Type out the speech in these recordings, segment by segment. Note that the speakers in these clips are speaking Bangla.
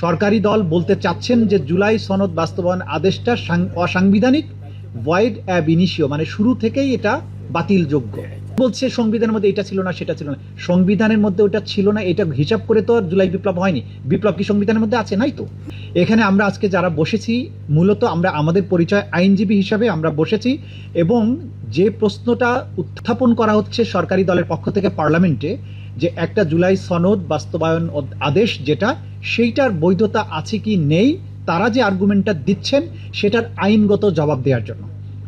সরকারি দল বলতে চাচ্ছেন যে জুলাই সনদ বাস্তবায়ন আদেশটা অসাংবিধানিক, ভয়েড অ্যাব ইনিশিও, মানে শুরু থেকেই এটা বাতিলযোগ্য। বলছে সংবিধানের মধ্যে এটা ছিল না, সেটা ছিল না। সংবিধানের মধ্যে ওটা ছিল না, এটা হিসাব করে তো আর জুলাই বিপ্লব হয়নি। বিপ্লব কি সংবিধানের মধ্যে আছে? নাই তো। এখানে আমরা আজকে যারা বসেছি, মূলত আমরা আমাদের পরিচয় আইনজীবী হিসাবে আমরা বসেছি, এবং যে প্রশ্নটা উত্থাপন করা হচ্ছে সরকারি দলের পক্ষ থেকে পার্লামেন্টে, যে একটা জুলাই সনদ বাস্তবায়ন আদেশ যেটা, সেইটার বৈধতা আছে কি নেই, তারা যে আর্গুমেন্টটা দিচ্ছেন সেটার আইনগত জবাব দেওয়ার জন্য।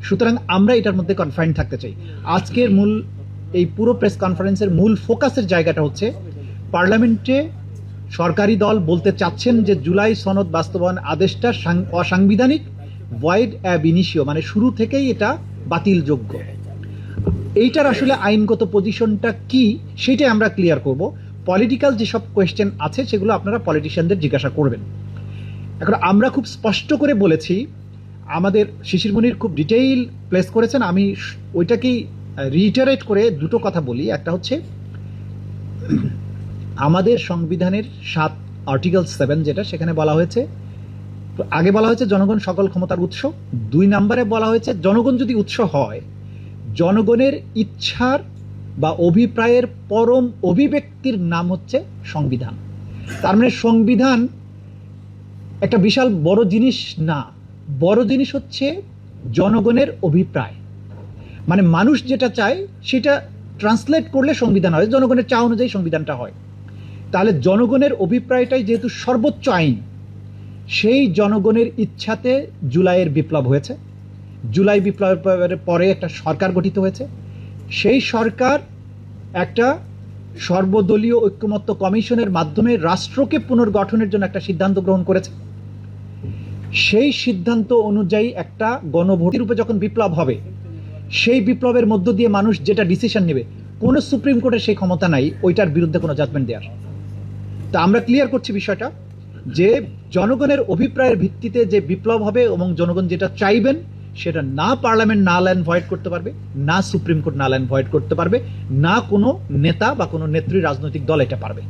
সুতরাং আমরা এটার মধ্যে কনফাইন থাকতে চাই। আজকের মূল এই পুরো প্রেস কনফারেন্সের মূল ফোকাসের জায়গাটা হচ্ছে পার্লামেন্টে সরকারি দল বলতে চাচ্ছেন যে জুলাই সনদ বাস্তবায়ন আদেশটা অসাংবিধানিক, ভয়েড অ্যাব ইনিশিও, মানে শুরু থেকেই এটা বাতিলযোগ্য। এইটার আসলে আইনগত পজিশনটা কি সেটাই আমরা ক্লিয়ার করব। পলিটিক্যাল যেসব কোয়েশ্চেন আছে সেগুলো আপনারা পলিটিশিয়ানদের জিজ্ঞাসা করবেন। এখন আমরা খুব স্পষ্ট করে বলেছি, আমাদের শিশির মনির খুব ডিটেইল প্লেস করেছেন, আমি ওইটাকেই রিইটারেট করে দুটো কথা বলি। একটা হচ্ছে আমাদের সংবিধানের 7 আর্টিকেল 7 যেটা, সেখানে বলা হয়েছে, আগে বলা হয়েছে জনগণ সকল ক্ষমতার উৎস। 2 নম্বরে বলা হয়েছে জনগণ যদি উৎস হয়, জনগণের ইচ্ছার বা অভিপ্রায়ের পরম অভিব্যক্তির নাম হচ্ছে সংবিধান। তার মানে সংবিধান একটা বিশাল বড় জিনিস না, বড় জিনিস হচ্ছে জনগণের অভিপ্রায়। মানে মানুষ যেটা চায় সেটা ট্রান্সলেট করলে সংবিধান হয়, জনগণের চাওয়া অনুযায়ী সংবিধানটা হয়। তাহলে জনগণের অভিপ্রায়টাই যেহেতু সর্বোচ্চ আইন, সেই জনগণের ইচ্ছাতে জুলাইয়ের বিপ্লব হয়েছে। জুলাই বিপ্লবের পরে একটা সরকার গঠিত হয়েছে। সেই সরকার একটা সর্বদলীয় ঐক্যমত্য কমিশনের মাধ্যমে রাষ্ট্রকে পুনর্গঠনের জন্য একটা সিদ্ধান্ত গ্রহণ করেছে। সেই সিদ্ধান্ত অনুযায়ী একটা গণভোটের রূপে যখন বিপ্লব হবে, সেই বিপ্লবের মধ্য দিয়ে মানুষ যেটা ডিসিশন নেবে, কোনো সুপ্রিম কোর্টের সেই ক্ষমতা নাই ওইটার বিরুদ্ধে কোনো জাজমেন্ট দেওয়ার। তা আমরা ক্লিয়ার করছি বিষয়টা, যে জনগণের অভিপ্রায়ের ভিত্তিতে যে বিপ্লব হবে এবং জনগণ যেটা চাইবেন সেটা না পার্লামেন্ট নাল অ্যান্ড ভয়েড করতে পারবে, না supreme court null and void করতে পারবে, না কোনো নেতা বা কোনো নেত্রী রাজনৈতিক দল এটা পারবে।